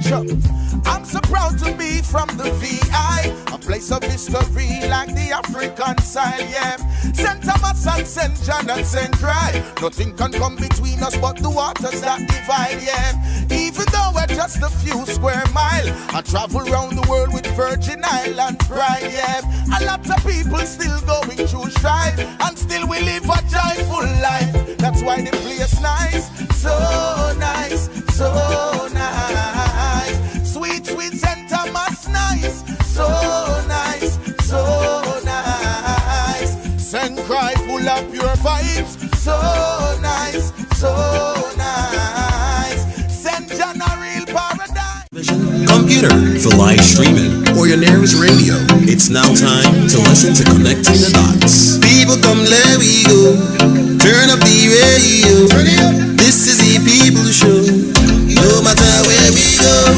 I'm so proud to be from the VI, a place of history like the African side, yeah. St. Thomas and St. John and St. Dry, nothing can come between us but the waters that divide, yeah. Even though we're just a few square miles, I travel around the world with Virgin Island pride, yeah. A lot of people still going through strife, and still we live a joyful life. That's why the place nice, so nice, so nice. Sweet, sweet St. Thomas nice, so nice, so nice. St. Croix full of pure vibes, so nice, so nice. St. John a real paradise. Computer for live streaming or your nearest radio. It's now time to listen to Connecting the Dots. People come, let we go. Turn up the radio. This is the people show. No matter where we go.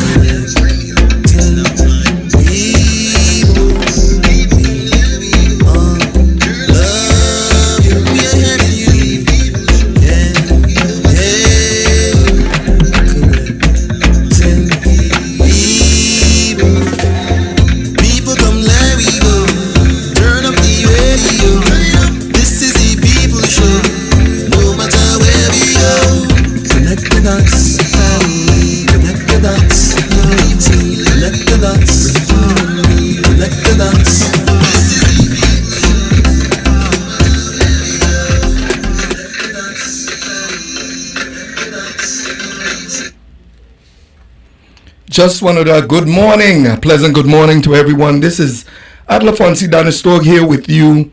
Just wanted a good morning, a pleasant good morning to everyone. This is Adler Fonsi Danistog here with you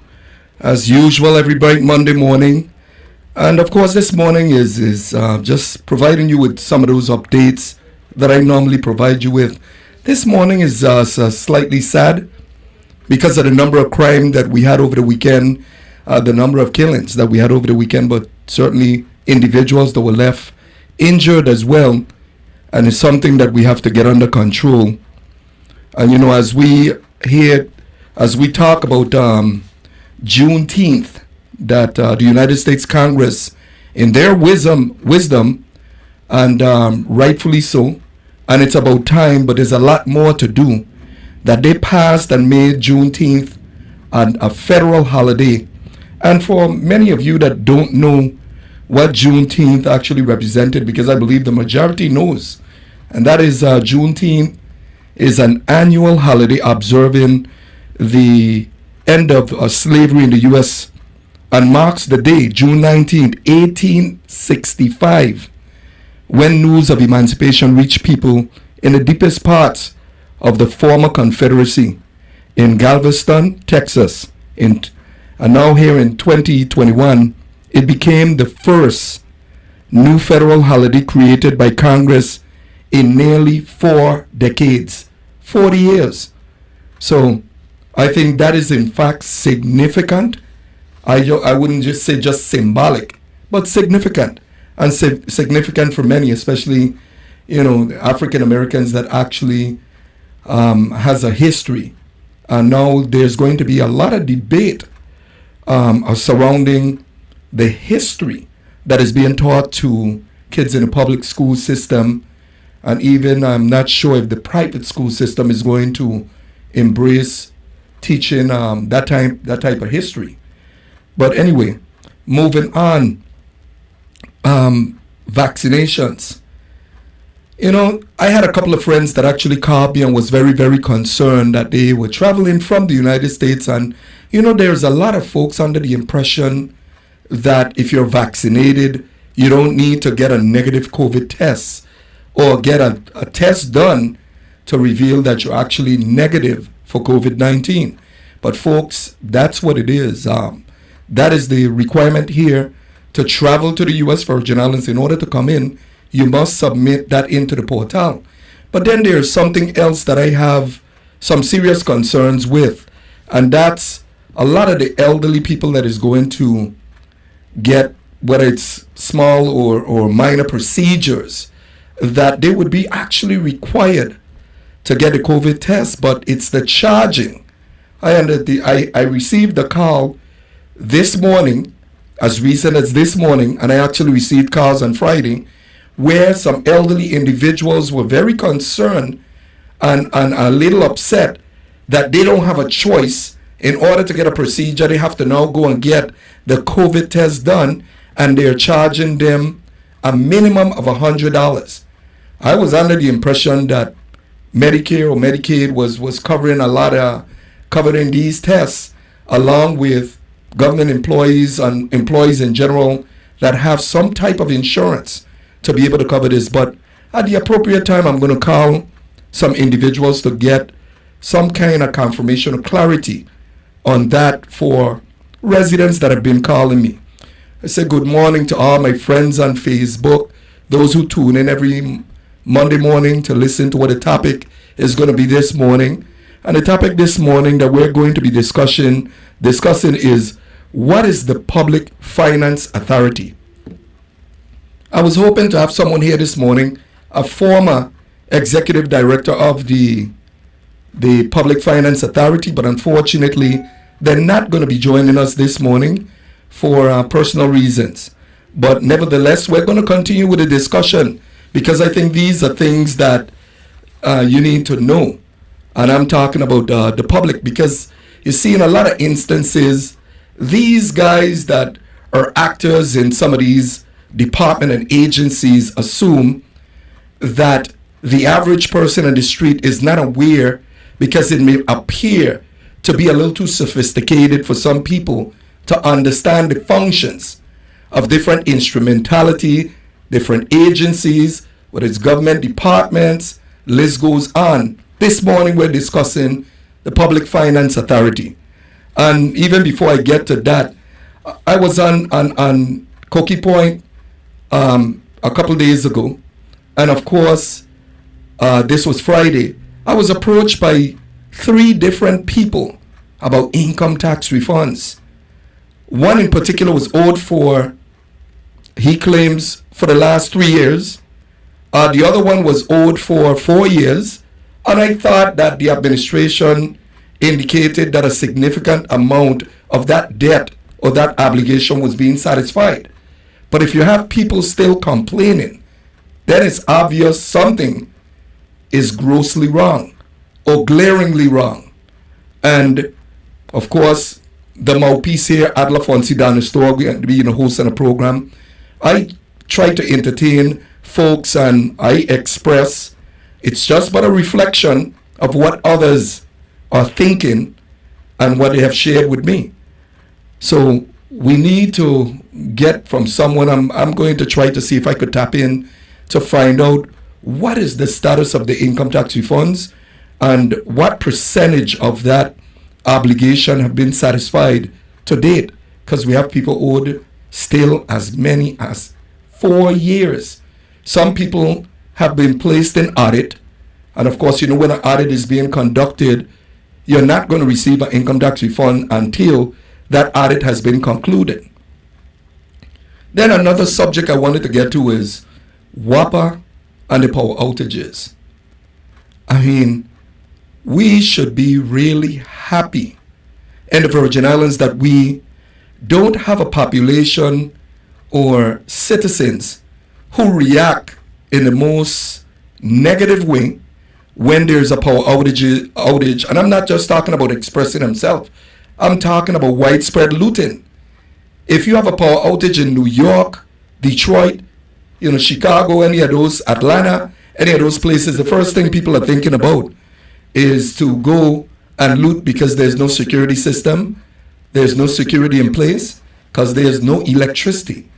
as usual every bright Monday morning. And of course this morning is just providing you with some of those updates that I normally provide you with. This morning is slightly sad because of the number of crime that we had over the weekend, the number of killings that we had over the weekend, but certainly individuals that were left injured as well. And it's something that we have to get under control. And as we talk about Juneteenth, that the United States Congress, in their wisdom, and rightfully so, and it's about time, but there's a lot more to do, that they passed and made Juneteenth a federal holiday. And for many of you that don't know what Juneteenth actually represented, because I believe the majority knows, and that is Juneteenth is an annual holiday observing the end of slavery in the U.S. and marks the day, June 19, 1865, when news of emancipation reached people in the deepest parts of the former Confederacy in Galveston, Texas. And now here in 2021, it became the first new federal holiday created by Congress in nearly 4 decades, 40 years. So I think that is in fact significant. I wouldn't just say just symbolic, but significant. And significant for many, especially, African Americans that actually has a history. And now there's going to be a lot of debate surrounding the history that is being taught to kids in the public school system, and even I'm not sure if the private school system is going to embrace teaching that type of history. But anyway, moving on, vaccinations. I had a couple of friends that actually called me and was very, very concerned that they were traveling from the United States, and there's a lot of folks under the impression that if you're vaccinated, you don't need to get a negative COVID test or get a test done to reveal that you're actually negative for COVID-19. But folks, that's what it is. That is the requirement here to travel to the U.S. Virgin Islands. In order to come in, you must submit that into the portal. But then there's something else that I have some serious concerns with, and that's a lot of the elderly people that is going to get, whether it's small or minor procedures, that they would be actually required to get a COVID test, but it's the charging. I received a call this morning, as recent as this morning, and I actually received calls on Friday where some elderly individuals were very concerned and a little upset that they don't have a choice. In order to get a procedure, they have to now go and get the COVID test done, and they're charging them a minimum of $100. I was under the impression that Medicare or Medicaid was covering these tests, along with government employees and employees in general that have some type of insurance to be able to cover this. But at the appropriate time, I'm going to call some individuals to get some kind of confirmation or clarity on that for residents that have been calling me. I say good morning to all my friends on Facebook, those who tune in every Monday morning to listen to what the topic is going to be this morning. And the topic this morning that we're going to be discussing is, what is the Public Finance Authority? I was hoping to have someone here this morning, a former executive director of the Public Finance Authority, but unfortunately, they're not going to be joining us this morning for personal reasons. But nevertheless, we're going to continue with the discussion, because I think these are things that you need to know. And I'm talking about the public, because you see in a lot of instances, these guys that are actors in some of these department and agencies assume that the average person on the street is not aware, because it may appear to be a little too sophisticated for some people to understand the functions of different instrumentality, different agencies, whether it's government departments, list goes on. This morning we're discussing the Public Finance Authority. And even before I get to that, I was on Cokey Point a couple days ago, and of course, this was Friday. I was approached by 3 different people about income tax refunds. One in particular was owed for, he claims, for the last 3 years. The other one was owed for 4 years. And I thought that the administration indicated that a significant amount of that debt or that obligation was being satisfied. But if you have people still complaining, then it's obvious something is grossly wrong or glaringly wrong. And of course, the mouthpiece here, Adler Fonsi Danistor, being a host on a program, I try to entertain folks and I express, it's just but a reflection of what others are thinking and what they have shared with me. So we need to get from someone, I'm going to try to see if I could tap in to find out what is the status of the income tax refunds and what percentage of that obligation have been satisfied to date, because we have people owed still as many as 4 years. Some people have been placed in audit, and of course, you know, when an audit is being conducted, you're not going to receive an income tax refund until that audit has been concluded. Then another subject I wanted to get to is WAPA and the power outages. I mean, we should be really happy in the Virgin Islands that we don't have a population or citizens who react in the most negative way when there's a power outage. And I'm not just talking about expressing himself. I'm talking about widespread looting. If you have a power outage in New York, Detroit, you know, Chicago, any of those, Atlanta, any of those places, the first thing people are thinking about is to go and loot, because there's no security system, there's no security in place, because there's no electricity.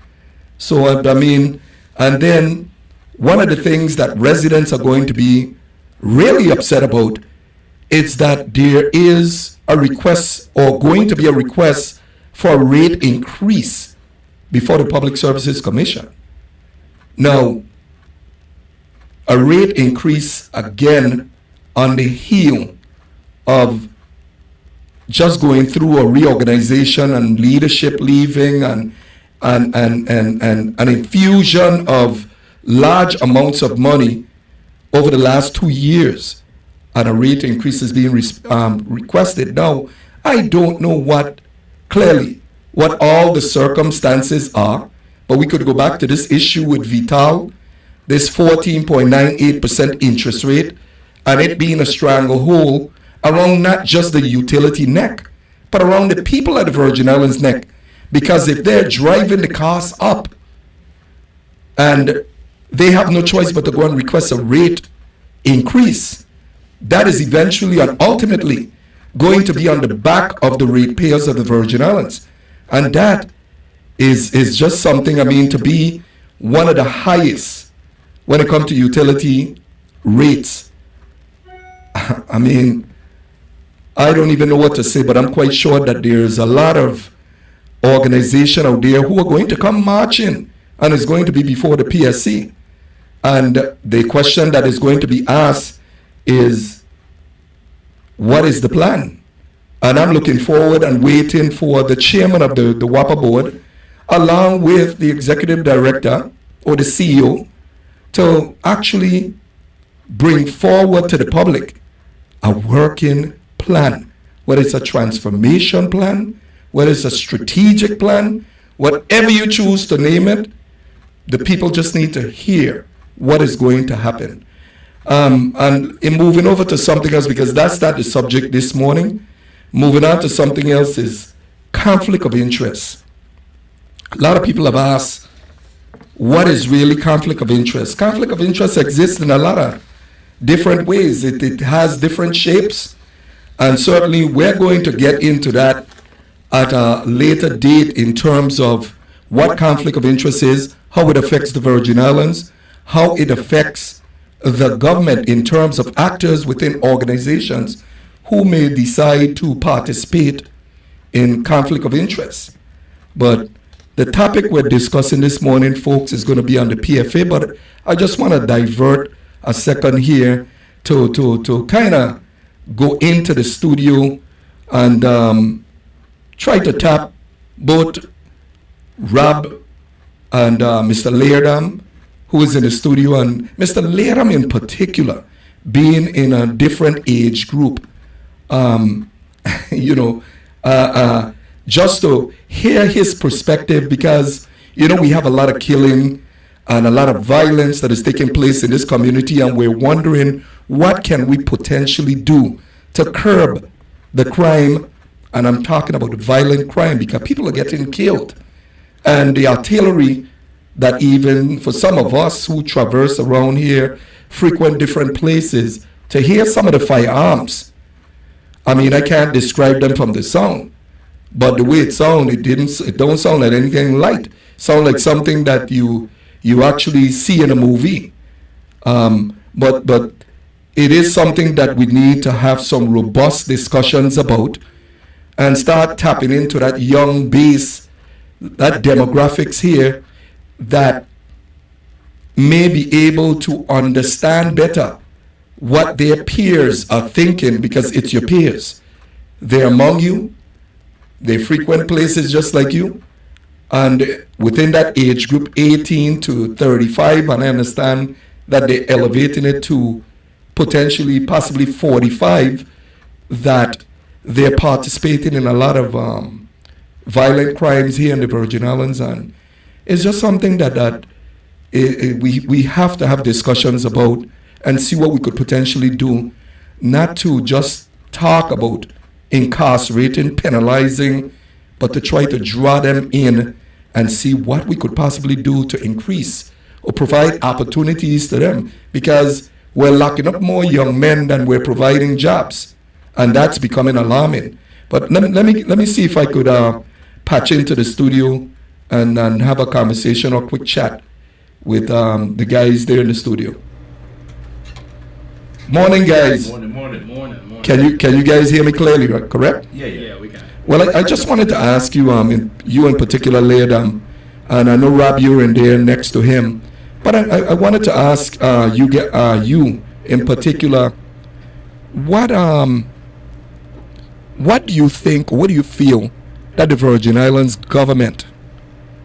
So, I mean, and then one of the things that residents are going to be really upset about is that there is a request, or going to be a request, for a rate increase before the Public Services Commission. Now, a rate increase again on the heel of just going through a reorganization and leadership leaving and an infusion of large amounts of money over the last 2 years, and a rate increase is being requested. Now, I don't know what all the circumstances are, but we could go back to this issue with Vital this 14.98% interest rate, and it being a stranglehold around not just the utility neck, but around the people at the Virgin Islands neck. Because if they're driving the costs up and they have no choice but to go and request a rate increase, that is eventually and ultimately going to be on the back of the ratepayers of the Virgin Islands. And that is just something, I mean, to be one of the highest when it comes to utility rates. I mean, I don't even know what to say, but I'm quite sure that there's a lot of organization out there who are going to come marching, and it's going to be before the PSC. And the question that is going to be asked is, what is the plan? And I'm looking forward and waiting for the chairman of the WAPA board, along with the executive director or the CEO, to actually bring forward to the public a working plan, whether it's a transformation plan, whether it's a strategic plan, whatever you choose to name it. The people just need to hear what is going to happen. And in moving over to something else, because that's not the subject this morning, moving on to something else is conflict of interest. A lot of people have asked, what is really conflict of interest? Conflict of interest exists in a lot of different ways. It has different shapes, and certainly we're going to get into that at a later date in terms of what conflict of interest is, how it affects the Virgin Islands, how it affects the government in terms of actors within organizations who may decide to participate in conflict of interest. But the topic we're discussing this morning, folks, is going to be on the PFA, but I just want to divert a second here to kind of go into the studio and try to tap both Rob and Mr. Leardam, who is in the studio, and Mr. Leardam in particular, being in a different age group, just to hear his perspective, because, we have a lot of killing and a lot of violence that is taking place in this community, and we're wondering what can we potentially do to curb the crime, and I'm talking about violent crime, because people are getting killed. And the artillery that even for some of us who traverse around here, frequent different places, to hear some of the firearms, I mean, I can't describe them from the sound, but the way it sounds, it don't sound like anything light. It sounds like something that you actually see in a movie. But it is something that we need to have some robust discussions about and start tapping into that young base, that demographics here, that may be able to understand better what their peers are thinking, because it's your peers. They're among you. They frequent places just like you. And within that age group, 18 to 35, and I understand that they're elevating it to potentially, possibly 45, that they're participating in a lot of violent crimes here in the Virgin Islands. And it's just something that we have to have discussions about and see what we could potentially do, not to just talk about incarcerating, penalizing, but to try to draw them in and see what we could possibly do to increase or provide opportunities to them, because we're locking up more young men than we're providing jobs, and that's becoming alarming. But let me see if I could patch into the studio and have a conversation or quick chat with the guys there in the studio. Morning, guys. Morning. Can you guys hear me clearly, right? Correct? Yeah, we can. Well, I just wanted to ask you, you in particular, Leardam, and I know Rob, you're in there next to him, but I wanted to ask you in particular, what do you think, what do you feel that the Virgin Islands government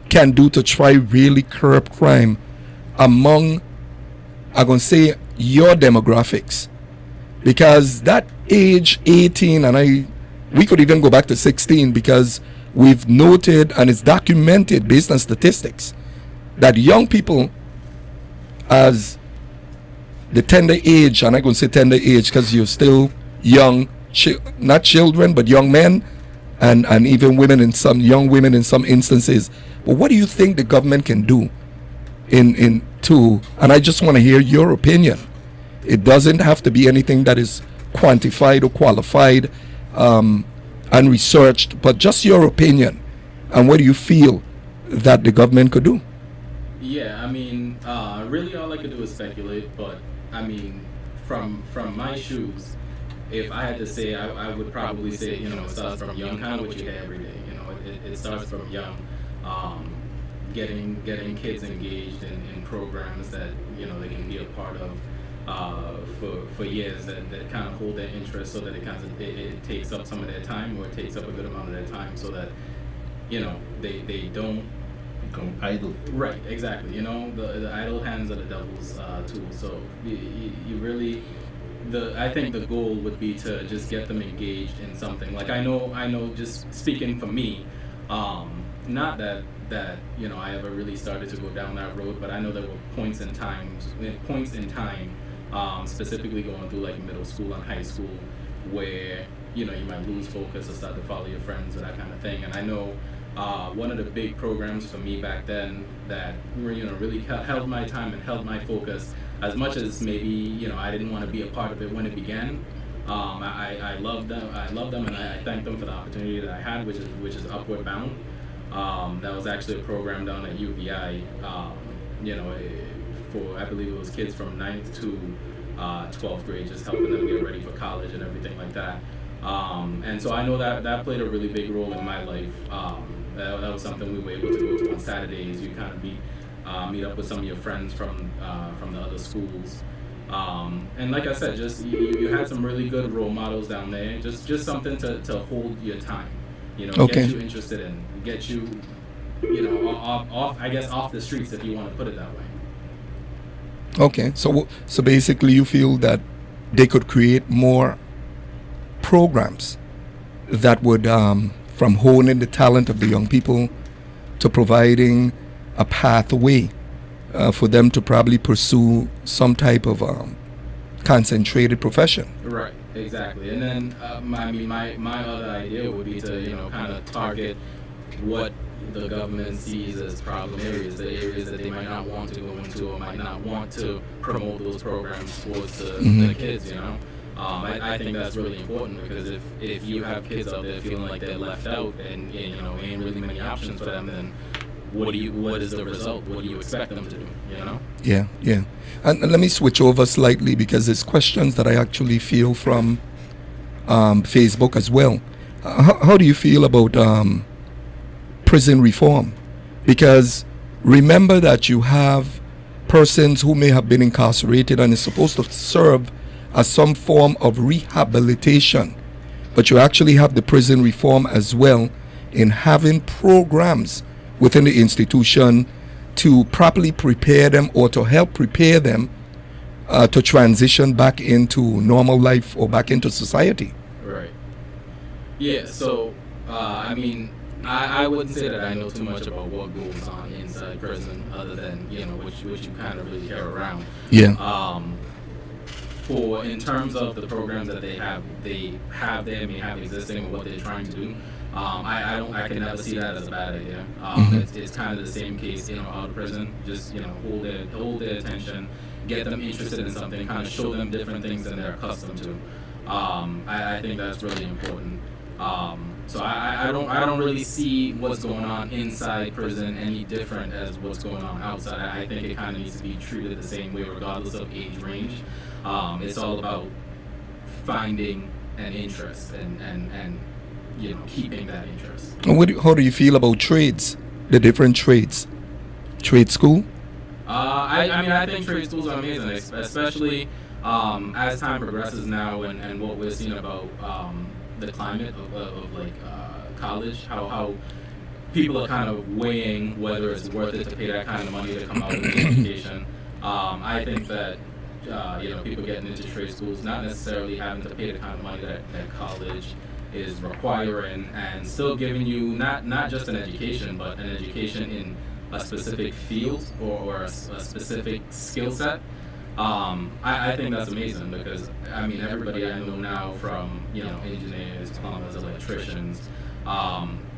can do to try really curb crime among, I'm going to say, your demographics? Because that age 18, and we could even go back to 16, because we've noted, and it's documented based on statistics, that young people as the tender age, and I'm going to say tender age because you're still young, not children, but young men, and even women in some, young women in some instances. But what do you think the government can do and I just want to hear your opinion. It doesn't have to be anything that is quantified or qualified and researched, but just your opinion. And what do you feel that the government could do? Yeah, I mean, really all I could do is speculate, but I mean, from my shoes, if I had to say, I would probably say, you know, it starts from young, kind of what you hear every day. You know, it starts from young, getting kids engaged in programs that, you know, they can be a part of for years, that kind of hold their interest, so that it takes up some of their time, or it takes up a good amount of their time, so that, you know, they don't become idle. Right, exactly. You know, the idle hands are the devil's tool. So you really, I think the goal would be to just get them engaged in something. Like I know, just speaking for me, not that you know I ever really started to go down that road, but I know there were points in time, specifically going through like middle school and high school, where, you know, you might lose focus or start to follow your friends or that kind of thing. And I know one of the big programs for me back then that, you know, really held my time and held my focus, as much as maybe, you know, I didn't want to be a part of it when it began. I loved them, and I thank them for the opportunity that I had, which is Upward Bound. That was actually a program down at UVI, you know, for, I believe it was kids from 9th to 12th grade, just helping them get ready for college and everything like that. And so I know that played a really big role in my life. That was something we were able to go to on Saturdays. You kind of meet up with some of your friends from the other schools. And like I said, just you had some really good role models down there. Just something to hold your time. You know, Okay. get you interested in, get you, you know, off the streets, if you want to put it that way. Okay, so basically you feel that they could create more programs that would, from honing the talent of the young people to providing a pathway for them to probably pursue some type of concentrated profession. Right, exactly. And then, my other idea would be to, you know, kind of target what the government sees as problem areas, the areas that they might not want to go into or might not want to promote those programs towards the kids, you know. I think that's really important, because if you have kids out there feeling like they're left out and you know, ain't really many options for them, then what is the result? What do you expect them to do, you know? Yeah. And let me switch over slightly, because there's questions that I actually feel from Facebook as well. How do you feel about prison reform? Because remember that you have persons who may have been incarcerated and is supposed to serve as some form of rehabilitation, but you actually have the prison reform as well, in having programs within the institution to properly prepare them, or to help prepare them to transition back into normal life or back into society. Right. Yeah, so I mean, I wouldn't say that I know too much about what goes on inside prison, other than, you know, which you kind of really hear around. Yeah. In terms of the programs that they have existing, or what they're trying to do, I can never see that as a bad idea. It's kind of the same case, you know, out of prison. Just, you know, hold their attention, get them interested in something, kind of show them different things than they're accustomed to. I think that's really important. So I don't really see what's going on inside prison any different as what's going on outside. I think it kind of needs to be treated the same way, regardless of age range. It's all about finding an interest and you know, keeping that interest. How do you feel about trades, the different trades? Trade school? I mean, I think trade schools are amazing, especially as time progresses now, and what we're seeing about the climate of like college, how people are kind of weighing whether it's worth it to pay that kind of money to come out with an education. I think that you know, people getting into trade schools, not necessarily having to pay the kind of money that college is requiring, and still giving you not just an education, but an education in a specific field or a specific skill set, I think that's amazing because, I mean, everybody I know now from, engineers, plumbers, electricians,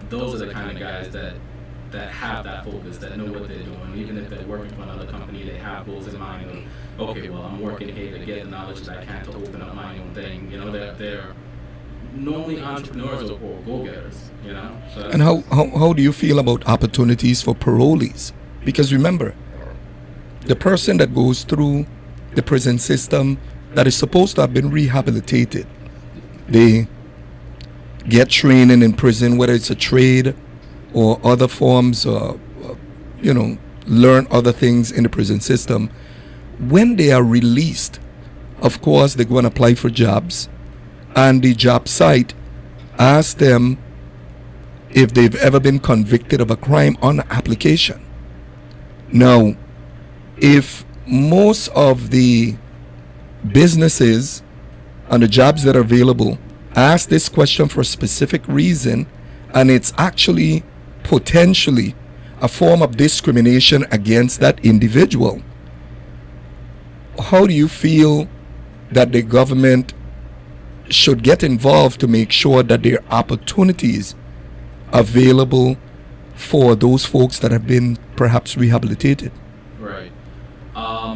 those are the kind of guys that have that focus, that know what they're doing. Even if they're working for another company, they have goals in mind of, okay, well, I'm working here to get the knowledge that I can to open up my own thing. They're normally entrepreneurs or go-getters, So and how do you feel about opportunities for parolees? Because remember, the person that goes through the prison system that is supposed to have been rehabilitated, they get training in prison, whether it's a trade or other forms, learn other things in the prison system. When they are released, of course, they go and apply for jobs, and the job site asks them if they've ever been convicted of a crime on application. Now, if most of the businesses and the jobs that are available ask this question for a specific reason, and it's actually potentially a form of discrimination against that individual, how do you feel that the government should get involved to make sure that there are opportunities available for those folks that have been perhaps rehabilitated? Right. I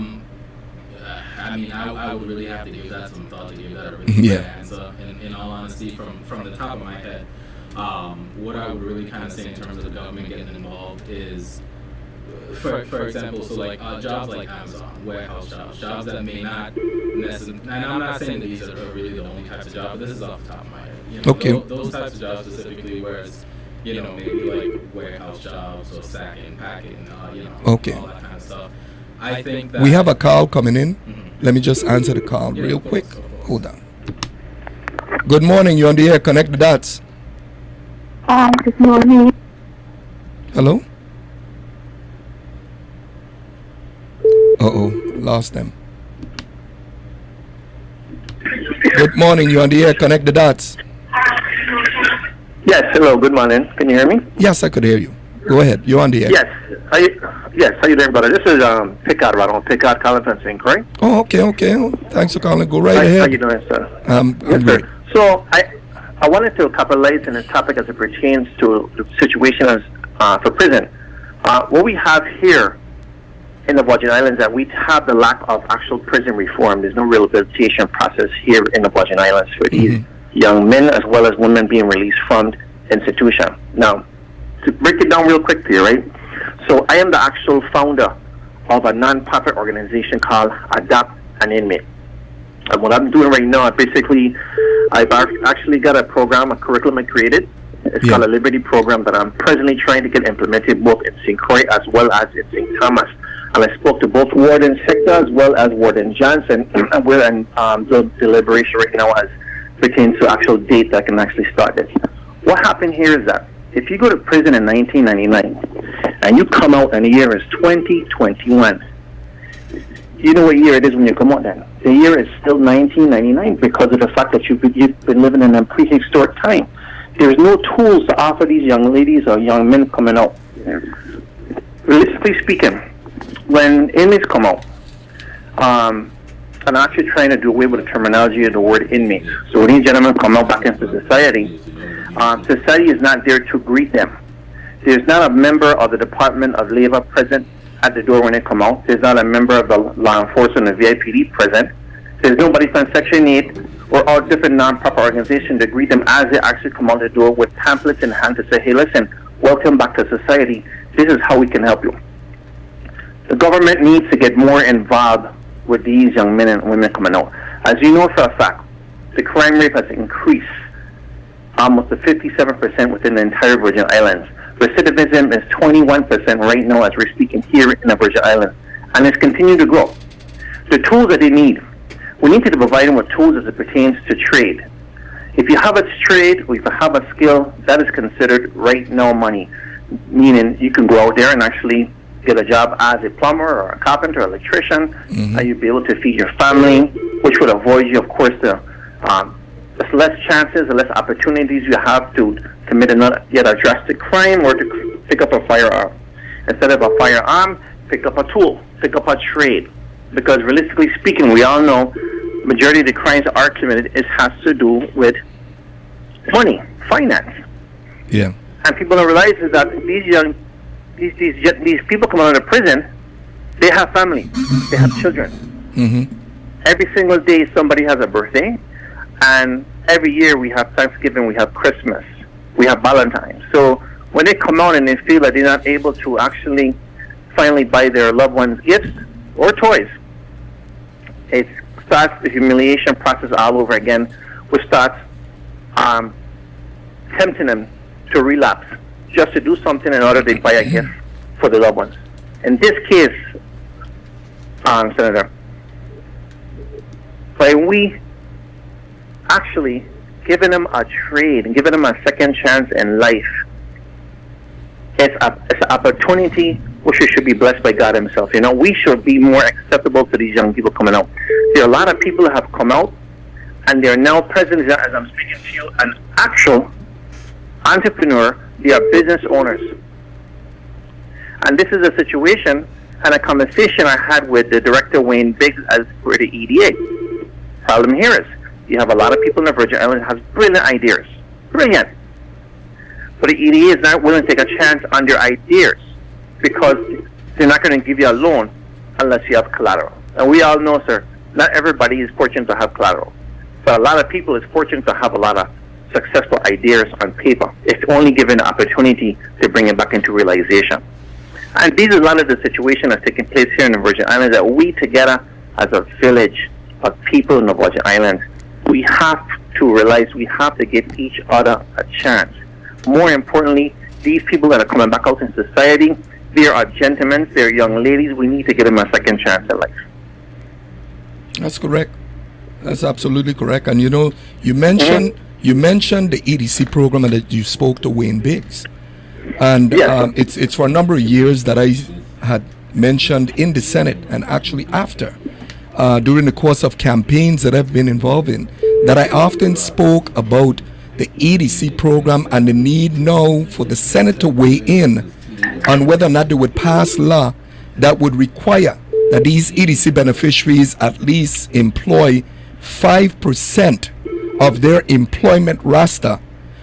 mean, I would really have to give that some thought to give that a really good answer. In all honesty, from the top of my head, what I would really kind of say in terms of the government getting involved is, for example, so like jobs like Amazon, warehouse jobs that may not necessarily, and I'm not saying that these are really the only types of jobs, but this is off the top of my head. Okay. Those types of jobs specifically, where it's, maybe like warehouse jobs or sacking, packing, okay, all that kind of stuff. I think that we have a call coming in. Mm-hmm. Let me just answer the call real quick. Hold on. Good morning. You're on the air. Connect the dots. Good morning. Hello? Lost them. Good morning. You're on the air. Connect the dots. Yes, hello, good morning. Can you hear me? Yes, I could hear you. Go ahead. You're on the air. Yes. How you doing, brother? This is Picard, right on Picard, calling from St. Croix. Oh, okay. Thanks for calling. Go right ahead. How you doing, sir? I'm Yes, great. sir. So I wanted to capitalize on the topic as it pertains to the situation for prison. What we have here in the Virgin Islands, that we have the lack of actual prison reform. There's no rehabilitation process here in the Virgin Islands for these young men as well as women being released from institution. Now, to break it down real quick to you, right? So I am the actual founder of a non-profit organization called Adapt an Inmate. And what I'm doing right now, basically, I've actually got a program, a curriculum I created. It's called a Liberty program that I'm presently trying to get implemented both in St. Croix as well as in St. Thomas. And I spoke to both Warden Sector as well as Warden Johnson. And we're in the deliberation right now as pertains to actual date that can actually start this. What happened here is that if you go to prison in 1999 and you come out and the year is 2021, you know what year it is when you come out then? The year is still 1999 because of the fact that you've been living in a prehistoric time. There's no tools to offer these young ladies or young men coming out. Realistically speaking, when inmates come out, I'm actually trying to do away with the terminology of the word inmates. So when these gentlemen come out back into society, society is not there to greet them. There's not a member of the Department of Labor present at the door when they come out. There's not a member of the law enforcement, the VIPD present. There's nobody from Section 8 or all different non-profit organizations to greet them as they actually come out the door with pamphlets in hand to say, hey, listen, welcome back to society. This is how we can help you. The government needs to get more involved with these young men and women coming out. As you know for a fact, the crime rate has increased almost to 57% within the entire Virgin Islands. Recidivism is 21% right now as we're speaking here in the Virgin Islands, and it's continuing to grow. The tools that they need, we need to provide them with tools as it pertains to trade. If you have a trade or if you have a skill, that is considered right now money, meaning you can go out there and actually get a job as a plumber or a carpenter or electrician, and you'll be able to feed your family, which would avoid you, of course, the less chances, the less opportunities you have to commit yet a drastic crime or to pick up a firearm. instead of a firearm, pick up a tool, pick up a trade. Because realistically speaking, we all know majority of the crimes that are committed has to do with money, finance. Yeah. And people don't realize is that these people come out of prison, they have family, they have children. Mm-hmm. Every single day somebody has a birthday, and every year we have Thanksgiving, we have Christmas, we have Valentine's. So when they come out and they feel that they're not able to actually finally buy their loved ones gifts or toys, it starts the humiliation process all over again, which starts tempting them to relapse just to do something in order to buy a gift for the loved ones. In this case, Senator, by we actually giving them a trade and giving them a second chance in life, it's an opportunity which should be blessed by God Himself. You know, we should be more acceptable to these young people coming out. There are a lot of people that have come out, and they're now present, as I'm speaking to you, an actual entrepreneur. They are business owners. And this is a situation and a conversation I had with the director, Wayne Biggs, as for the EDA. Problem here is, you have a lot of people in the Virgin Islands that have brilliant ideas. Brilliant. But the EDA is not willing to take a chance on their ideas because they're not going to give you a loan unless you have collateral. And we all know, sir, not everybody is fortunate to have collateral. But a lot of people is fortunate to have a lot of successful ideas on paper. It's only given the opportunity to bring it back into realization. And these are a lot of the situations that's taking place here in the Virgin Islands, that we together as a village of people in the Virgin Islands, we have to realize we have to give each other a chance. More importantly, these people that are coming back out in society, they are gentlemen, they're young ladies. We need to give them a second chance in life. That's correct. That's absolutely correct. And you know, you mentioned the EDC program and that you spoke to Wayne Biggs. And yes. It's for a number of years that I had mentioned in the Senate, and actually after, during the course of campaigns that I've been involved in, that I often spoke about the EDC program and the need now for the Senate to weigh in on whether or not they would pass law that would require that these EDC beneficiaries at least employ 5% of their employment roster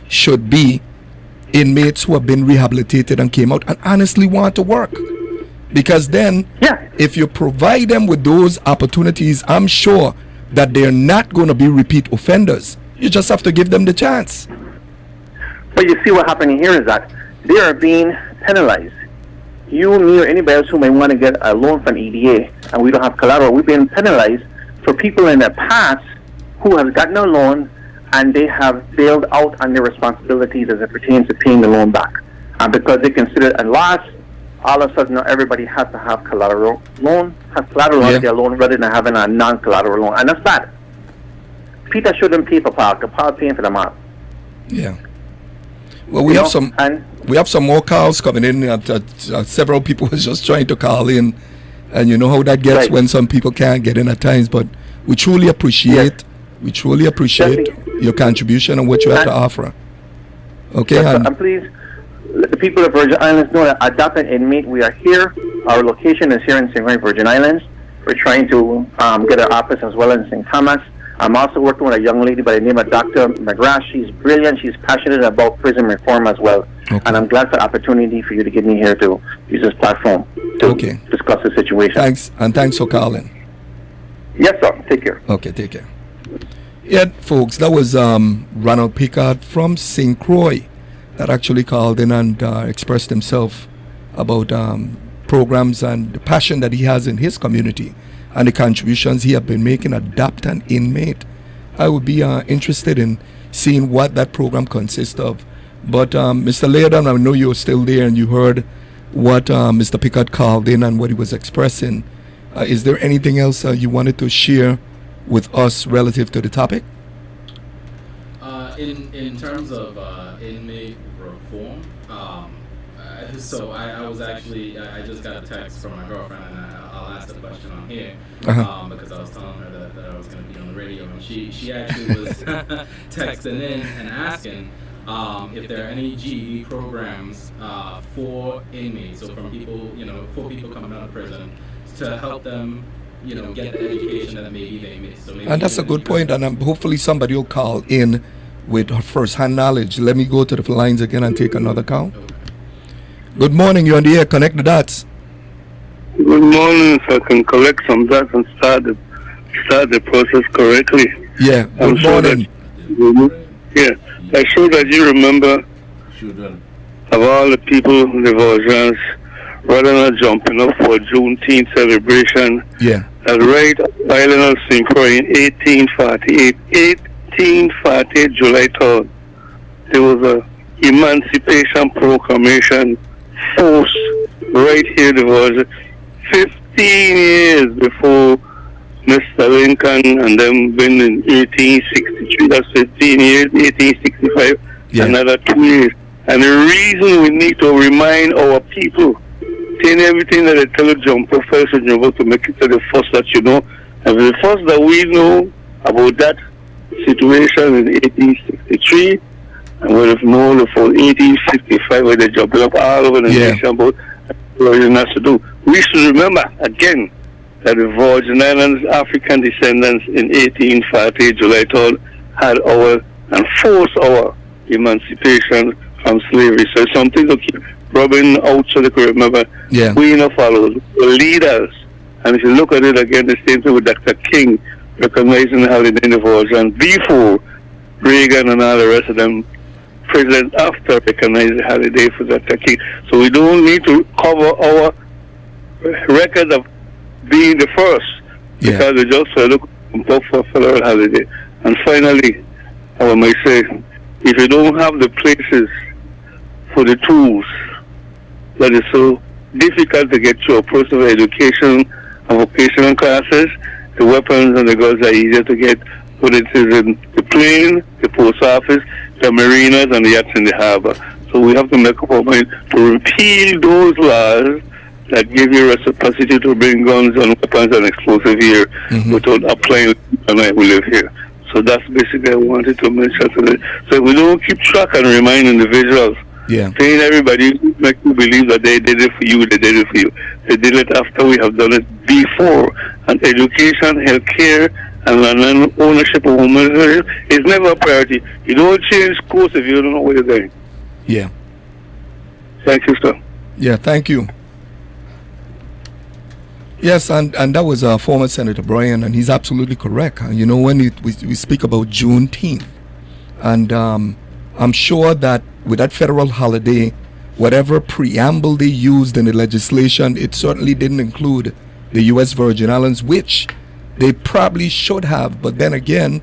should be inmates who have been rehabilitated and came out and honestly want to work. Because then, if you provide them with those opportunities, I'm sure that they're not going to be repeat offenders. You just have to give them the chance. But you see what happening here is that they are being penalized. You, me, or anybody else who may want to get a loan from EDA and we don't have collateral, we've been penalized for people in the past who have gotten a loan and they have bailed out on their responsibilities as it pertains to paying the loan back. Because they consider it a loss, all of a sudden now everybody has to have collateral loan, on their loan rather than having a non-collateral loan. And that's bad. Peter shouldn't pay for Paul, because Paul paying for the man. Yeah. Well, we have some more calls coming in. Several people was just trying to call in, and you know how that gets when some people can't get in at times. But we truly appreciate your contribution and what you have to offer. Okay, and please, let the people of Virgin Islands know that adopted inmate, we are here. Our location is here in St. Croix, Virgin Islands. We're trying to get our office as well in St. Thomas. I'm also working with a young lady by the name of Dr. McGrath. She's brilliant. She's passionate about prison reform as well. Okay. And I'm glad for the opportunity for you to get me here to use this platform to discuss the situation. Thanks, and thanks for calling. Yes, sir. Take care. Okay, take care. Yeah, folks, that was Ronald Pickard from St. Croix that actually called in and expressed himself about programs and the passion that he has in his community and the contributions he has been making, Adopt an Inmate. I would be interested in seeing what that program consists of. But Mr. Lairden, I know you're still there and you heard what Mr. Pickard called in and what he was expressing. Is there anything else you wanted to share with us relative to the topic? In terms of inmate reform, so I was actually, I just got a text from my girlfriend, and I'll ask the question on here, because I was telling her that I was going to be on the radio, and she actually was texting in and asking, if there are any GED programs for inmates, so from people, for people coming out of prison, to help them, get the education that maybe they missed. So maybe And that's a good point, and hopefully somebody will call in with first-hand knowledge. Let me go to the lines again and take another call. Okay. Good morning, you're on the air. Connect the dots. Good morning. If I can collect some dots and start the process correctly. Yeah, I'm good sure morning. I'm sure that you remember of all the people, the Vosgians, rather than jumping up for Juneteenth celebration. Yeah. That right island of St. Croix in 1848, July 3rd, there was a Emancipation Proclamation forced right here in the Vosges, 15 years before Mr. Lincoln and them been in 1863, that's 15 years, 1865, another 2 years. And the reason we need to remind our people, saying everything that they tell you, John Professor, to make it to the first that you know, and the first that we know about that situation in 1863, and we have known for 1865 where they jumped up all over the nation about what it has to do. We should remember again that the Virgin Islands African descendants in 1840, July 3rd, had our and forced our emancipation from slavery. So it's something to keep rubbing out so they could remember. We know followers, the leaders. And if you look at it again, the same thing with Dr. King recognizing the holiday in the Virgin before Reagan and all the rest of them, president after recognized the holiday for Dr. King. So we don't need to cover our record of being the first, because we just look for a federal holiday. And finally, I might say, if you don't have the places for the tools, that is so difficult to get to a personal education and vocational classes, the weapons and the guns are easier to get, but it is in the plane, the post office, the marinas, and the yachts in the harbor. So we have to make up our mind to repeal those laws that give you reciprocity to bring guns and weapons and explosives here without applying the night we live here. So that's basically I wanted to mention today. So we don't keep track and remind individuals, saying everybody make you believe that they did it for you, they did it for you. They did it after we have done it before. And education, healthcare, and ownership of women is never a priority. You don't change course if you don't know where you're going. Yeah. Thank you, sir. Yeah, thank you. Yes, and that was former Senator Bryan, and he's absolutely correct. You know, when we speak about Juneteenth, and I'm sure that with that federal holiday, whatever preamble they used in the legislation, it certainly didn't include the U.S. Virgin Islands, which they probably should have. But then again,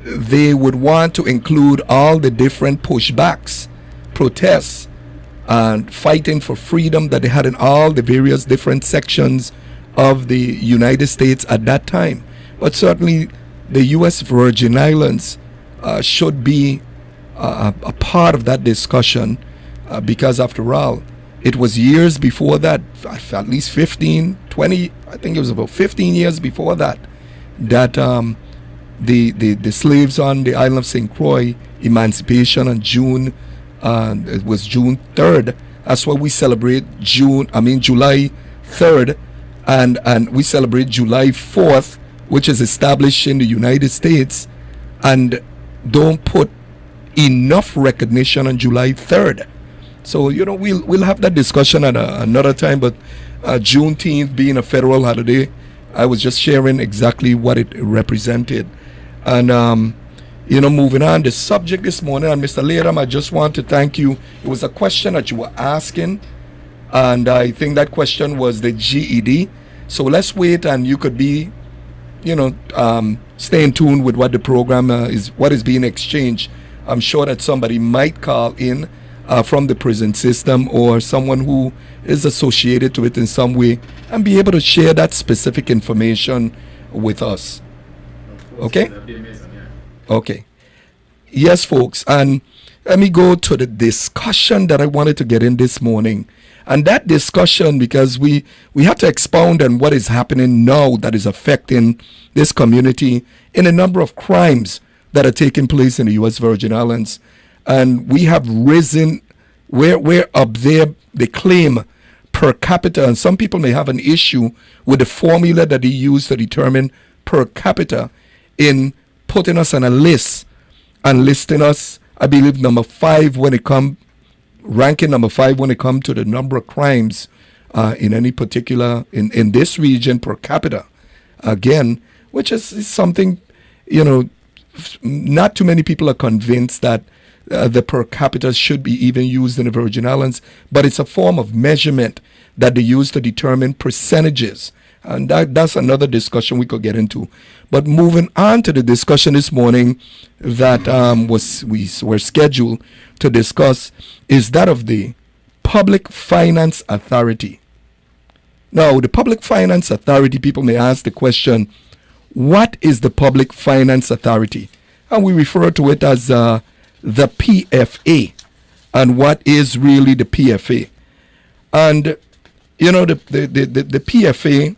they would want to include all the different pushbacks, protests, and fighting for freedom that they had in all the various different sections of the United States at that time. But certainly the U.S. Virgin Islands should be a part of that discussion, because after all, it was years before that, at least 15, 20, I think it was about 15 years before that, that the slaves on the island of St. Croix, emancipation on it was June 3rd. That's why we celebrate July 3rd, and we celebrate July 4th, which is established in the United States, and don't put enough recognition on July 3rd. So, you know, we'll have that discussion at another time, but Juneteenth being a federal holiday, I was just sharing exactly what it represented. And, you know, moving on, the subject this morning, and Mr. Leram, I just want to thank you. It was a question that you were asking, and I think that question was the GED. So let's wait, and you could be, you know, stay in tune with what the program what is being exchanged. I'm sure that somebody might call in from the prison system, or someone who is associated to it in some way, and be able to share that specific information with us. Okay? That'd be amazing, yeah. Okay. Yes, folks, and let me go to the discussion that I wanted to get in this morning. And that discussion, because we have to expound on what is happening now that is affecting this community in a number of crimes that are taking place in the U.S. Virgin Islands. and we have risen. We're up there. They claim per capita, and some people may have an issue with the formula that they use to determine per capita in putting us on a list and listing us, I believe, ranking number 5 when it comes to the number of crimes in any particular, in this region per capita. Again, which is something, not too many people are convinced that the per capita should be even used in the Virgin Islands, but it's a form of measurement that they use to determine percentages. And that's another discussion we could get into. But moving on to the discussion this morning that we were scheduled to discuss is that of the Public Finance Authority. Now, the Public Finance Authority, people may ask the question, what is the Public Finance Authority? And we refer to it as the PFA. And what is really the PFA? And, the PFA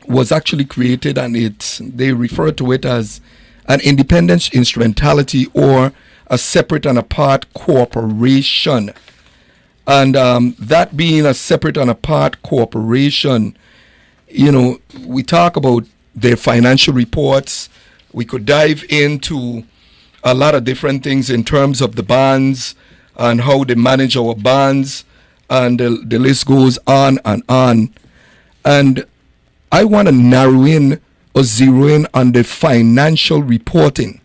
was actually created, and they refer to it as an independent instrumentality or a separate and apart corporation. And that being a separate and apart corporation, we talk about their financial reports. We could dive into a lot of different things in terms of the bonds and how they manage our bonds, and the list goes on and on. And I want to narrow in or zero in on the financial reporting,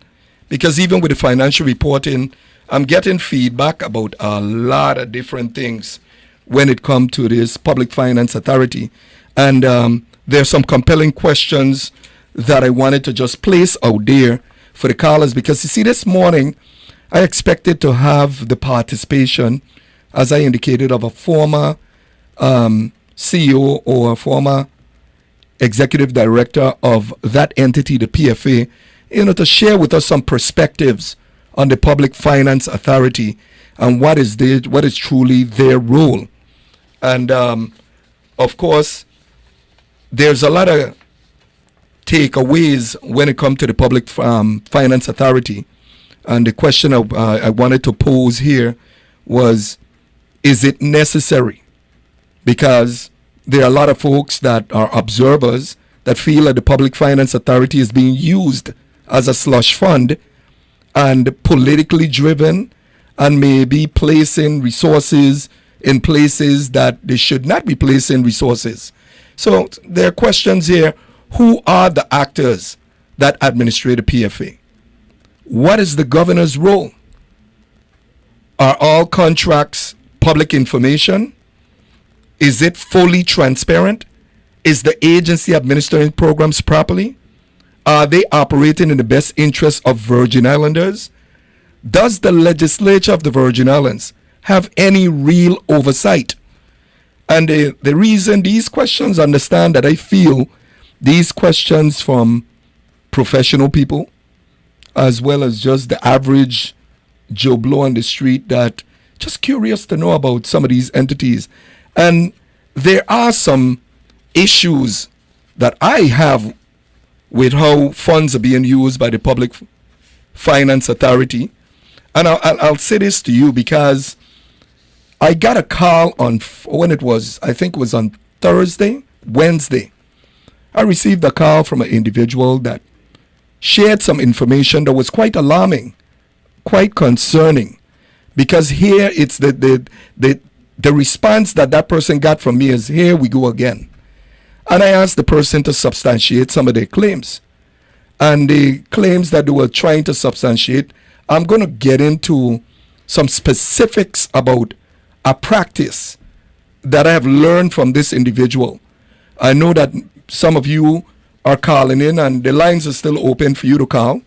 because even with the financial reporting, I'm getting feedback about a lot of different things when it comes to this Public Finance Authority. And there are some compelling questions that I wanted to just place out there for the callers, because you see, this morning I expected to have the participation, as I indicated, of a former CEO or a former executive director of that entity, the PFA, to share with us some perspectives on the Public Finance Authority and what is truly their role. And of course, there's a lot of takeaways when it comes to the Public Finance Authority. And the question I wanted to pose here was, is it necessary? Because there are a lot of folks that are observers that feel that the Public Finance Authority is being used as a slush fund and politically driven, and maybe placing resources in places that they should not be placing resources. So there are questions here. Who are the actors that administrate the PFA? What is the governor's role? Are all contracts public information? Is it fully transparent? Is the agency administering programs properly? Are they operating in the best interest of Virgin Islanders? Does the legislature of the Virgin Islands have any real oversight? And the reason these questions, understand that I feel these questions from professional people, as well as just the average Joe Blow on the street, that just curious to know about some of these entities. And there are some issues that I have with how funds are being used by the Public Finance Authority. And I'll say this to you, because I got a call on, when it was, I think it was on Wednesday, I received a call from an individual that shared some information that was quite alarming, quite concerning, because here it's the response that person got from me is, here we go again. And I asked the person to substantiate some of their claims. And the claims that they were trying to substantiate, I'm going to get into some specifics about a practice that I have learned from this individual. I know that some of you are calling in, and the lines are still open for you to call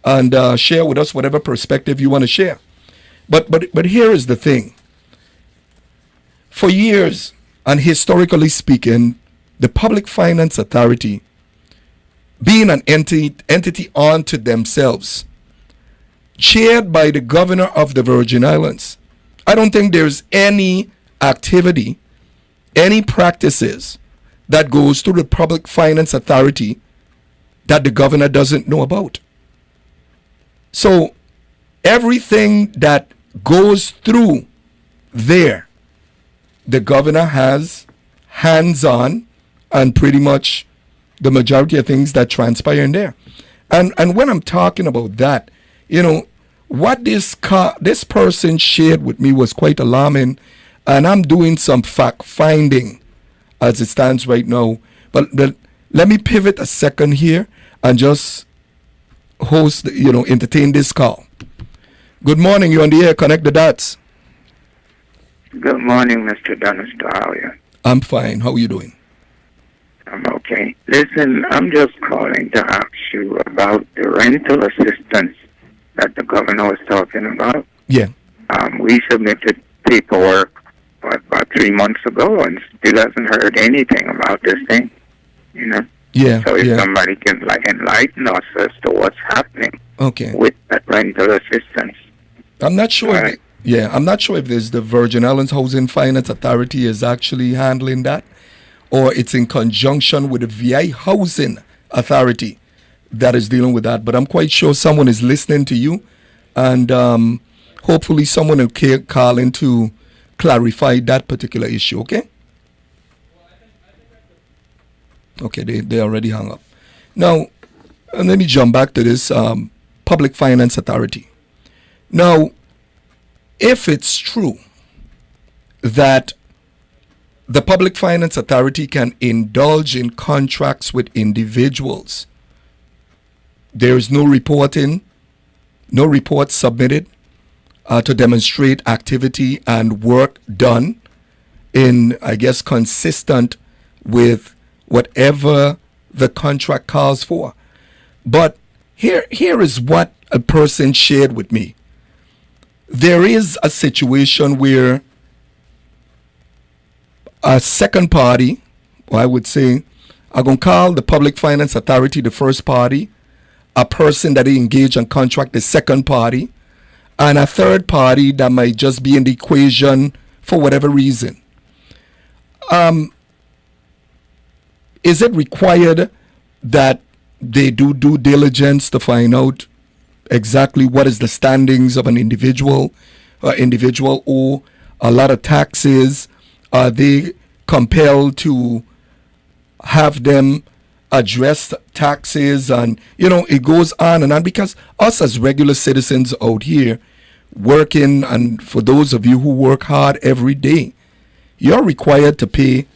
and share with us whatever perspective you want to share. But here is the thing. For years, and historically speaking, the Public Finance Authority, being an entity unto themselves, chaired by the governor of the Virgin Islands, I don't think there's any activity, any practices that goes through the Public Finance Authority that the governor doesn't know about. So everything that goes through there, the governor has hands on, and pretty much the majority of things that transpire in there. And when I'm talking about that, you know, what this person shared with me was quite alarming, and I'm doing some fact finding as it stands right now. But let me pivot a second here and just entertain this call. Good morning, you're on the air. Connect the dots. Good morning, Mr. Dunister. How are you? I'm fine. How are you doing? I'm okay. Listen, I'm just calling to ask you about the rental assistance that the governor was talking about. Yeah. We submitted paperwork about 3 months ago and still hasn't heard anything about this thing, you know? Yeah. So if somebody can enlighten us as to what's happening with that rental assistance. I'm not sure. Right. I'm not sure if there's the Virgin Islands Housing Finance Authority is actually handling that, or it's in conjunction with the VI Housing Authority that is dealing with that. But I'm quite sure someone is listening to you, and hopefully someone will call in to clarify that particular issue, okay? Okay, they already hung up. Now, let me jump back to this Public Finance Authority. Now, if it's true that the Public Finance Authority can indulge in contracts with individuals, there is no reporting, no report submitted to demonstrate activity and work done in, I guess, consistent with whatever the contract calls for. But here is what a person shared with me. There is a situation where a second party, or I would say, I'm going to call the Public Finance Authority the first party, a person that they engage in contract the second party, and a third party that might just be in the equation for whatever reason. Is it required that they do due diligence to find out exactly what is the standings of an individual or a lot of taxes? Are they compelled to have them address taxes? And it goes on and on, because us as regular citizens out here working, and for those of you who work hard every day, you're required to pay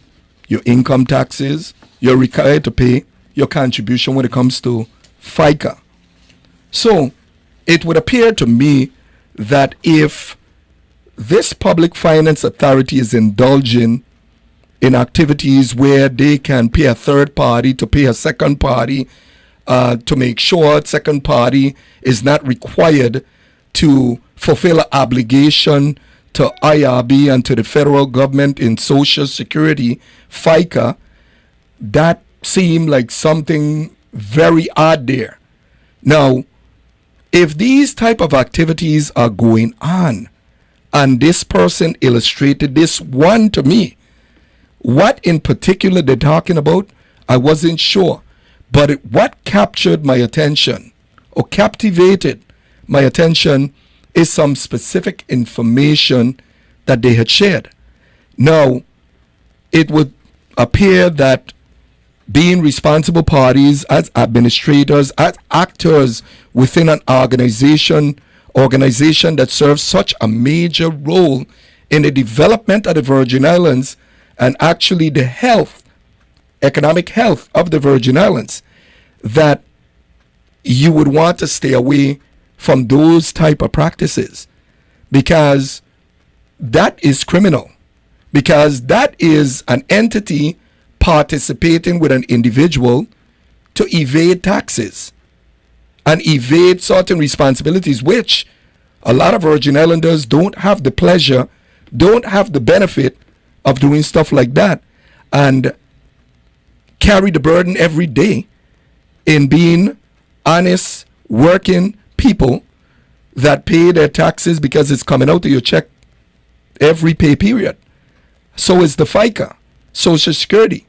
your income taxes. You're required to pay your contribution when it comes to FICA. So it would appear to me that if this Public Finance Authority is indulging in activities where they can pay a third party to pay a second party to make sure second party is not required to fulfill an obligation to IRB and to the federal government in Social Security, FICA, that seemed like something very odd there. Now, if these type of activities are going on, and this person illustrated this one to me, what in particular they're talking about, I wasn't sure. But what captured my attention or captivated my attention is some specific information that they had shared. Now, it would appear that being responsible parties as administrators, as actors within an organization that serves such a major role in the development of the Virgin Islands and actually the economic health of the Virgin Islands, that you would want to stay away from those type of practices, because that is criminal, because that is an entity participating with an individual to evade taxes and evade certain responsibilities, which a lot of Virgin Islanders don't have the pleasure, don't have the benefit of doing stuff like that, and carry the burden every day in being honest, working people that pay their taxes because it's coming out of your check every pay period. So is the FICA, Social Security.